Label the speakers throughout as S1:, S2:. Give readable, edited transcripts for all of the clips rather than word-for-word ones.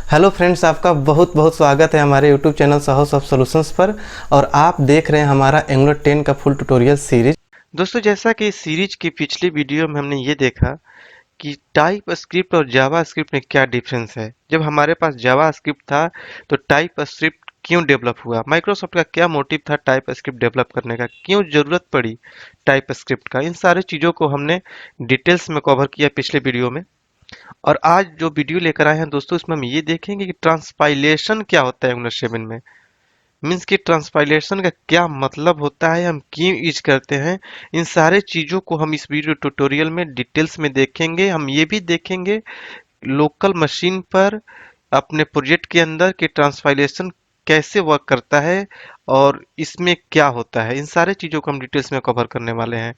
S1: Hello friends, आपका बहुत बहुत स्वागत है हमारे YouTube channel house of solutions पर। और आप देख रहे हैं हमारा एंगुलर 10 का फुल ट्यूटोरियल सीरीज। दोस्तों, जैसा कि इस सीरीज की पिछली वीडियो में हमने ये देखा कि टाइप स्क्रिप्ट और जावा स्क्रिप्ट में क्या डिफरेंस है। जब हमारे पास जावा स्क्रिप्ट था तो टाइप स्क्रिप्ट क्यों डेवलप हुआ, माइक्रोसॉफ्ट का क्या मोटिव था टाइप स्क्रिप्ट डेवलप करने का, क्यों जरूरत पड़ी टाइप स्क्रिप्ट का, इन सारी चीज़ों को हमने डिटेल्स में कवर किया पिछले वीडियो में। और आज जो वीडियो लेकर आए हैं दोस्तों, इसमें हम ये देखेंगे कि ट्रांसपाइलेशन क्या होता है एंगुलर 7 में। मीन्स कि ट्रांसपाइलेशन का क्या मतलब होता है, हम क्यों यूज करते हैं। इन सारे चीज़ों को हम इस वीडियो ट्यूटोरियल में डिटेल्स में देखेंगे। हम ये भी देखेंगे लोकल मशीन पर अपने प्रोजेक्ट के अंदर कि ट्रांसपाइलेशन कैसे वर्क करता है और इसमें क्या होता है। इन सारे चीज़ों को हम डिटेल्स में कवर करने वाले हैं।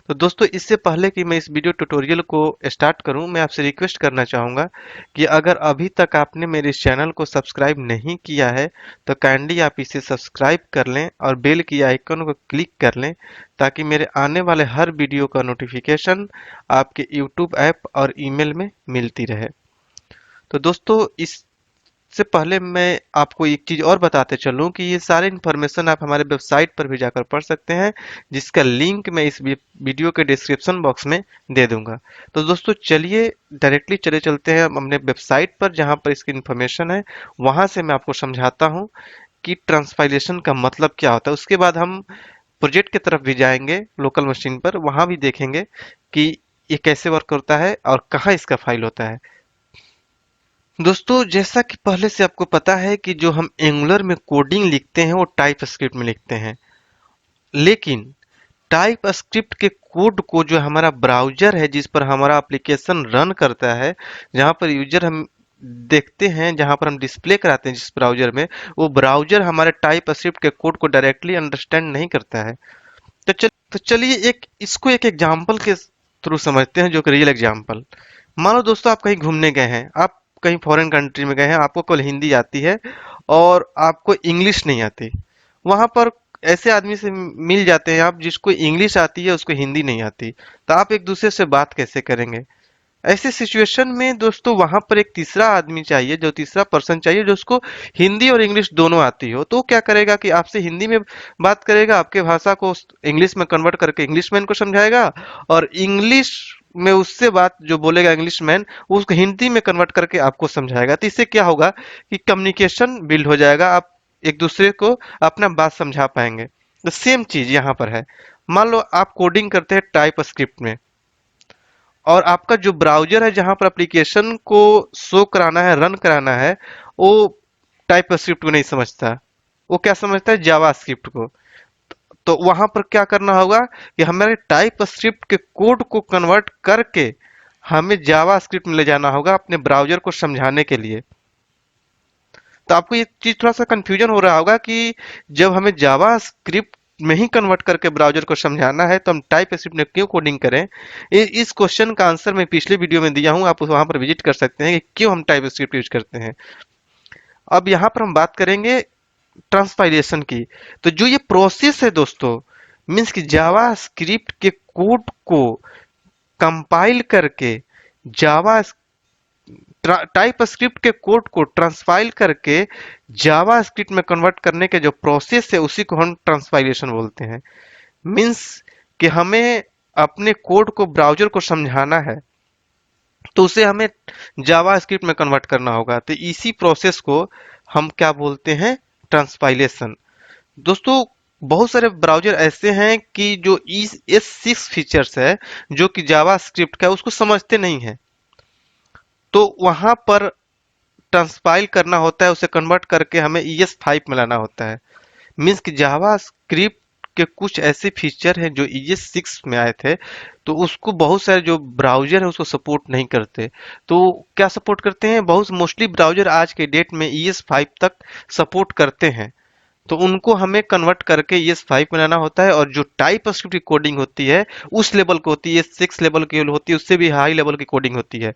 S1: तो दोस्तों, इससे पहले कि मैं इस वीडियो ट्यूटोरियल को स्टार्ट करूं, मैं आपसे रिक्वेस्ट करना चाहूँगा कि अगर अभी तक आपने मेरे इस चैनल को सब्सक्राइब नहीं किया है तो काइंडली आप इसे सब्सक्राइब कर लें और बेल की आइकन को क्लिक कर लें, ताकि मेरे आने वाले हर वीडियो का नोटिफिकेशन आपके यूट्यूब ऐप और ईमेल में मिलती रहे। तो दोस्तों, इससे पहले मैं आपको एक चीज़ और बताते चलूं कि ये सारे इन्फॉर्मेशन आप हमारे वेबसाइट पर भी जाकर पढ़ सकते हैं, जिसका लिंक मैं इस वीडियो के डिस्क्रिप्शन बॉक्स में दे दूंगा। तो दोस्तों, चलिए डायरेक्टली चले चलते हैं हम अपने वेबसाइट पर, जहां पर इसकी इन्फॉर्मेशन है। वहां से मैं आपको समझाता हूं कि ट्रांसपाइलेशन का मतलब क्या होता है। उसके बाद हम प्रोजेक्ट की तरफ भी जाएंगे लोकल मशीन पर, वहां भी देखेंगे कि ये कैसे वर्क करता है और कहाँ इसका फाइल होता है। दोस्तों, जैसा कि पहले से आपको पता है कि जो हम एंगुलर में कोडिंग लिखते हैं वो टाइप स्क्रिप्ट में लिखते हैं, लेकिन टाइप स्क्रिप्ट के कोड को जो हमारा ब्राउजर है जिस पर हमारा एप्लीकेशन रन करता है, जहां पर यूजर हम देखते हैं, जहां पर हम डिस्प्ले कराते हैं जिस ब्राउजर में, वो ब्राउजर हमारे टाइप स्क्रिप्ट के कोड को डायरेक्टली अंडरस्टैंड नहीं करता है। तो चलिए इसको एक एग्जाम्पल के थ्रू समझते हैं, जो कि रियल एग्जाम्पल। मान लो दोस्तों, आप कहीं घूमने गए हैं, आप कहीं फॉरेन कंट्री में गए हैं, आपको केवल हिंदी आती है और आपको इंग्लिश नहीं आती। वहां पर ऐसे आदमी से मिल जाते हैं आप जिसको इंग्लिश आती है, उसको हिंदी नहीं आती, तो आप एक दूसरे से बात कैसे करेंगे। ऐसे सिचुएशन में दोस्तों, वहां पर एक तीसरा आदमी चाहिए, जो तीसरा पर्सन चाहिए जो उसको हिंदी और इंग्लिश दोनों आती हो। तो वो क्या करेगा कि आपसे हिंदी में बात करेगा, आपके भाषा को इंग्लिश में कन्वर्ट करके इंग्लिश मैन को समझाएगा, और इंग्लिश में उससे बात जो बोलेगा इंग्लिश मैन, उसको हिंदी में कन्वर्ट करके आपको समझाएगा। तो इससे क्या होगा कि कम्युनिकेशन बिल्ड हो जाएगा, आप एक दूसरे को अपना बात समझा पाएंगे। तो सेम चीज यहाँ पर है। मान लो आप कोडिंग करते हैं टाइप स्क्रिप्ट में, और आपका जो ब्राउजर है जहां पर एप्लीकेशन को शो कराना है, रन कराना है, वो टाइप स्क्रिप्ट को नहीं समझता। वो क्या समझता है, जावा स्क्रिप्ट को। तो वहां पर क्या करना होगा कि हमारे टाइप स्क्रिप्ट के कोड को कन्वर्ट करके हमें जावा स्क्रिप्ट में ले जाना होगा अपने ब्राउजर को समझाने के लिए। तो आपको ये चीज थोड़ा सा कंफ्यूजन हो रहा होगा कि जब हमें जावा स्क्रिप्ट में ही कन्वर्ट करके ब्राउजर को समझाना है तो हम टाइप स्क्रिप्ट में क्यों कोडिंग करें। इस क्वेश्चन का आंसर मैं पिछले वीडियो में दिया हूं, आप वहां पर विजिट कर सकते हैं कि क्यों हम टाइप स्क्रिप्ट यूज करते हैं। अब यहाँ पर हम बात करेंगे ट्रांसपाइलेशन की। तो जो ये प्रोसेस है दोस्तों, मीन्स कि जावा स्क्रिप्ट के कोड को कंपाइल करके जावा टाइप स्क्रिप्ट के कोड को ट्रांसपाइल करके जावा स्क्रिप्ट में कन्वर्ट करने के जो प्रोसेस है उसी को हम ट्रांसपाइलेशन बोलते हैं। मीन्स कि हमें अपने कोड को ब्राउजर को समझाना है, तो उसे हमें जावा स्क्रिप्ट में कन्वर्ट करना होगा। तो इसी प्रोसेस को हम क्या बोलते हैं, ट्रांसपाइलेशन। दोस्तों, बहुत सारे ब्राउजर ऐसे हैं कि जो ES6 फीचर्स है जो कि जावा स्क्रिप्ट का, उसको समझते नहीं है। तो वहां पर ट्रांसपाइल करना होता है, उसे कन्वर्ट करके हमें ES5 में लाना होता है। मीन्स कि जावा स्क्रिप्ट के कुछ ऐसे फीचर हैं जो ES6 में आए थे, तो उसको बहुत सारे जो ब्राउजर है उसको सपोर्ट नहीं करते। तो क्या सपोर्ट करते हैं, बहुत मोस्टली ब्राउजर आज के डेट में ES5 तक सपोर्ट करते हैं। तो उनको हमें कन्वर्ट करके ES5 में लाना होता है, और जो टाइप स्क्रिप्ट की कोडिंग होती है उस लेवल की होती है, ES6 लेवल की होती है, उससे भी हाई लेवल की कोडिंग होती है।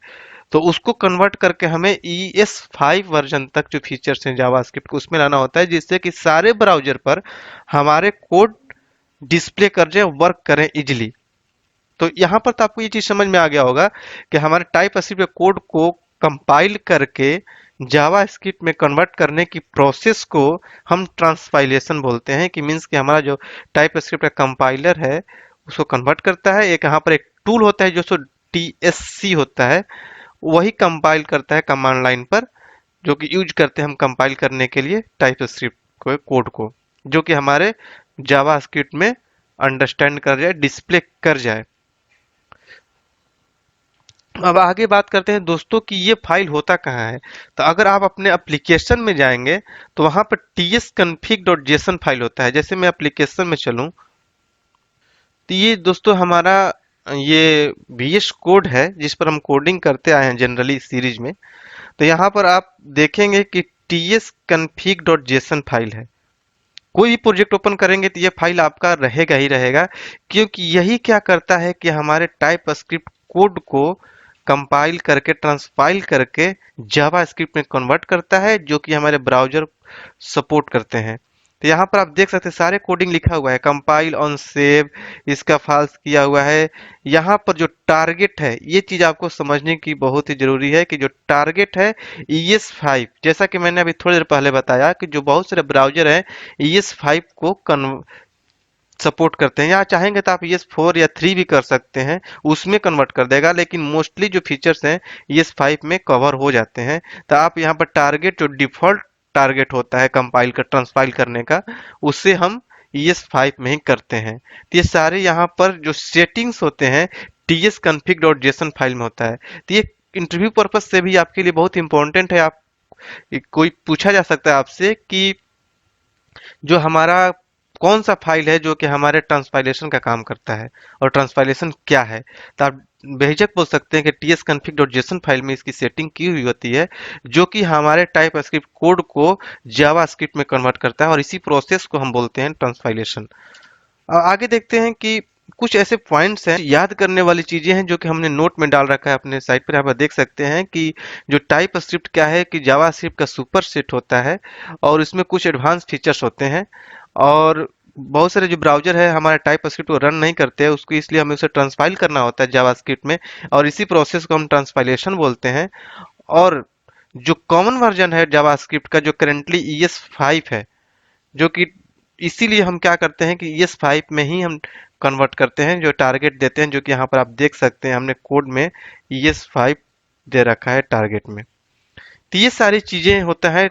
S1: तो उसको कन्वर्ट करके हमें ES5 वर्जन तक जो फीचर्स हैं जावास्क्रिप्ट को उसमें लाना होता है, जिससे कि सारे ब्राउजर पर हमारे कोड डिस्प्ले कर जाए, वर्क करें इजिली। तो यहाँ पर तो आपको ये चीज समझ में आ गया होगा कि हमारे टाइप स्क्रिप्ट के कोड को कंपाइल करके जावा स्क्रिप्ट में कन्वर्ट करने की प्रोसेस को हम ट्रांसपाइलेशन बोलते हैं, कि मीन्स कि हमारा जो टाइप स्क्रिप्ट का कंपाइलर है उसको कन्वर्ट करता है। एक यहाँ पर एक टूल होता है जो सो TSC होता है, वही कंपाइल करता है कमांड लाइन पर, जो कि यूज करते हैं हम कंपाइल करने के लिए टाइप स्क्रिप्ट को, कोड को, जो कि हमारे जावा स्क्रिप्ट में अंडरस्टैंड कर जाए, डिस्प्ले कर जाए। अब आगे बात करते हैं दोस्तों कि ये फाइल होता कहाँ है। तो अगर आप अपने एप्लीकेशन में जाएंगे तो वहां पर tsconfig.json फाइल होता है। जैसे मैं एप्लीकेशन में चलूं तो ये दोस्तों हमारा ये VS कोड है जिस पर हम कोडिंग करते आए हैं जनरली सीरीज में। तो यहाँ पर आप देखेंगे कि tsconfig.json फाइल है। कोई भी प्रोजेक्ट ओपन करेंगे तो ये फाइल आपका रहेगा ही रहेगा, क्योंकि यही क्या करता है कि हमारे टाइप स्क्रिप्ट कोड को कंपाइल करके, ट्रांसपाइल करके जावा स्क्रिप्ट में कन्वर्ट करता है, जो कि हमारे ब्राउजर सपोर्ट करते हैं। तो यहाँ पर आप देख सकते हैं सारे कोडिंग लिखा हुआ है, कंपाइल ऑन सेव, इसका फाल्स किया हुआ है। यहाँ पर जो टारगेट है, ये चीज आपको समझने की बहुत ही जरूरी है कि जो टारगेट है ES5, जैसा कि मैंने अभी थोड़ी देर पहले बताया कि जो बहुत सारे ब्राउजर हैं ES5 को सपोर्ट करते हैं, या चाहेंगे तो आप ES4 या 3 भी कर सकते हैं, उसमें कन्वर्ट कर देगा, लेकिन मोस्टली जो फीचर्स हैं ES5 में कवर हो जाते हैं। तो आप यहाँ पर टारगेट, जो डिफॉल्ट टारगेट होता है कंपाइल कर ट्रांसपाइल करने का, उससे हम ES5 में ही करते हैं। तो ये सारे यहाँ पर जो सेटिंग्स होते हैं tsconfig.json फाइल में होता है। तो ये इंटरव्यू पर्पज से भी आपके लिए बहुत इंपॉर्टेंट है। आप कोई पूछा जा सकता है आपसे कि जो हमारा कौन सा फाइल है जो कि हमारे ट्रांसपाइलेशन का काम करता है, और ट्रांसपाइलेशन क्या है। तो आप बेझिझक बोल सकते हैं कि tsconfig.json फाइल में इसकी सेटिंग की हुई होती है, जो कि हमारे टाइप स्क्रिप्ट कोड को जावा स्क्रिप्ट में कन्वर्ट करता है, और इसी प्रोसेस को हम बोलते हैं ट्रांसपाइलेशन। आगे देखते हैं कि कुछ ऐसे पॉइंट्स हैं, याद करने वाली चीजें हैं, जो कि हमने नोट में डाल रखा है अपने साइट पर। आप देख सकते हैं कि जो टाइप स्क्रिप्ट क्या है, कि जावा स्क्रिप्ट का सुपर सेट होता है, और इसमें कुछ एडवांस फीचर्स होते हैं, और बहुत सारे जो ब्राउजर है हमारे टाइप स्क्रिप्ट को रन नहीं करते हैं उसको, इसलिए हमें उसे ट्रांसपाइल करना होता है जावा स्क्रिप्ट में, और इसी प्रोसेस को हम ट्रांसपाइलेशन बोलते हैं। और जो कॉमन वर्जन है जावा स्क्रिप्ट का, जो करेंटली ES5 है, जो कि इसीलिए हम क्या करते हैं कि ES5 में ही हम कन्वर्ट करते हैं, जो टारगेट देते हैं, जो कि यहाँ पर आप देख सकते हैं हमने कोड में ES5 दे रखा है टारगेट में। तो ये सारी चीजें होता है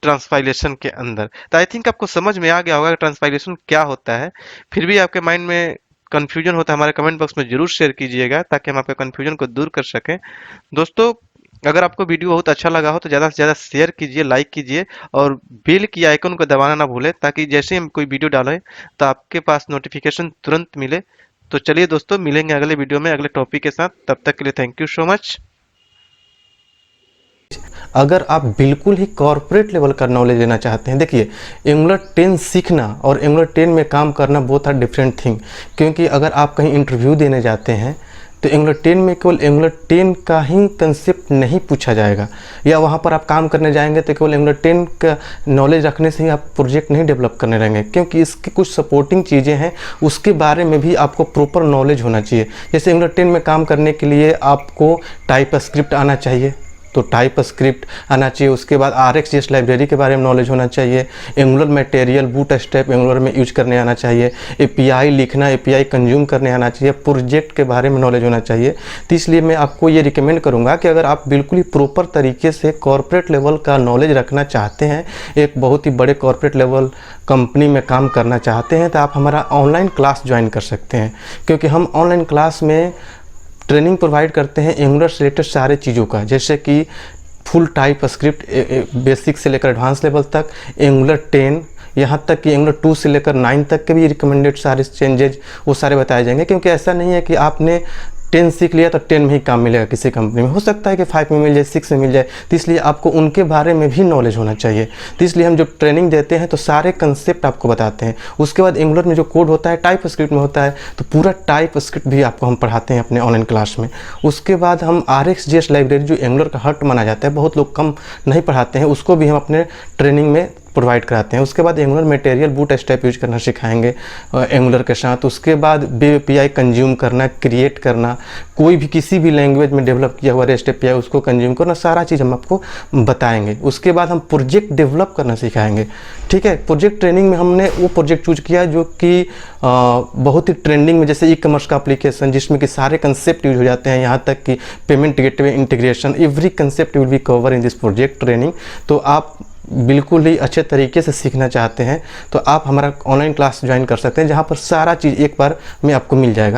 S1: ट्रांसपाइलेशन के अंदर। तो आई थिंक आपको समझ में आ गया होगा कि ट्रांसपाइलेशन क्या होता है। फिर भी आपके माइंड में कंफ्यूजन होता है, हमारे कमेंट बॉक्स में जरूर शेयर कीजिएगा, ताकि हम आपके कंफ्यूजन को दूर कर सकें। दोस्तों, अगर आपको वीडियो बहुत अच्छा लगा हो तो ज़्यादा से ज़्यादा शेयर कीजिए, लाइक कीजिए, और बेल की आइकन को दबाना ना भूलें, ताकि जैसे ही हम कोई वीडियो डालें तो आपके पास नोटिफिकेशन तुरंत मिले। तो चलिए दोस्तों, मिलेंगे अगले वीडियो में अगले टॉपिक के साथ। तब तक के लिए थैंक यू सो मच।
S2: अगर आप बिल्कुल ही कॉर्पोरेट लेवल का नॉलेज लेना चाहते हैं, देखिए एंगुलर 10 सीखना और एंगुलर 10 में काम करना बहुत आर डिफरेंट थिंग। क्योंकि अगर आप कहीं इंटरव्यू देने जाते हैं तो एंगुलर 10 में केवल एंगुलर 10 का ही कंसेप्ट नहीं पूछा जाएगा, या वहाँ पर आप काम करने जाएंगे तो केवल एंगुलर 10 का नॉलेज रखने से ही आप प्रोजेक्ट नहीं डेवलप करने रहेंगे, क्योंकि इसकी कुछ सपोर्टिंग चीज़ें हैं, उसके बारे में भी आपको प्रॉपर नॉलेज होना चाहिए। जैसे एंगुलर 10 में काम करने के लिए आपको टाइप स्क्रिप्ट आना चाहिए, तो टाइप स्क्रिप्ट आना चाहिए। उसके बाद RxJS लाइब्रेरी के बारे में नॉलेज होना चाहिए। एंगुलर मटेरियल, बूटस्ट्रैप एंगुलर में यूज करने आना चाहिए। API लिखना, API कंज्यूम करने आना चाहिए। प्रोजेक्ट के बारे में नॉलेज होना चाहिए। तो इसलिए मैं आपको ये रिकमेंड करूंगा कि अगर आप बिल्कुल ही प्रॉपर तरीके से कॉर्पोरेट लेवल का नॉलेज रखना चाहते हैं, एक बहुत ही बड़े कॉर्पोरेट लेवल कंपनी में काम करना चाहते हैं, तो आप हमारा ऑनलाइन क्लास ज्वाइन कर सकते हैं। क्योंकि हम ऑनलाइन क्लास में ट्रेनिंग प्रोवाइड करते हैं एंगुलर से रिलेटेड सारे चीज़ों का, जैसे कि फुल टाइप स्क्रिप्ट बेसिक से लेकर एडवांस लेवल तक, एंगुलर 10, यहाँ तक कि एंगुलर 2 से लेकर 9 तक के भी रिकमेंडेड सारे चेंजेज वो सारे बताए जाएंगे। क्योंकि ऐसा नहीं है कि आपने 10 सीख लिया तो 10 में ही काम मिलेगा किसी कंपनी में, हो सकता है कि 5 में मिल जाए, 6 में मिल जाए। तो इसलिए आपको उनके बारे में भी नॉलेज होना चाहिए। तो इसलिए हम जो ट्रेनिंग देते हैं तो सारे कंसेप्ट आपको बताते हैं। उसके बाद एंगुलर में जो कोड होता है टाइप स्क्रिप्ट में होता है, तो पूरा टाइप स्क्रिप्ट भी आपको हम पढ़ाते हैं अपने ऑनलाइन क्लास में। उसके बाद हम RxJS लाइब्रेरी जो एंगुलर का हार्ट माना जाता है, बहुत लोग कम नहीं पढ़ाते हैं, उसको भी हम अपने ट्रेनिंग में प्रोवाइड कराते हैं। उसके बाद angular material boot strap use करना सिखाएंगे एंगुलर के साथ। उसके बाद वेब एपीआई कंज्यूम करना, क्रिएट करना, कोई भी किसी भी लैंग्वेज में डेवलप किया हुआ रेस्ट एपीआई उसको कंज्यूम करना, सारा चीज़ हम आपको बताएंगे। उसके बाद हम प्रोजेक्ट डेवलप करना सिखाएंगे। ठीक है, प्रोजेक्ट ट्रेनिंग में हमने वो प्रोजेक्ट चूज किया जो कि बहुत ही ट्रेंडिंग में, जैसे ई कॉमर्स का एप्लीकेशन जिसमें कि सारे कंसेप्ट यूज हो जाते हैं, यहाँ तक कि payment gateway integration, every concept will be cover in this project training. तो आप बिल्कुल ही अच्छे तरीके से सीखना चाहते हैं तो आप हमारा ऑनलाइन क्लास ज्वाइन कर सकते हैं, जहाँ पर सारा चीज़ एक बार में आपको मिल जाएगा।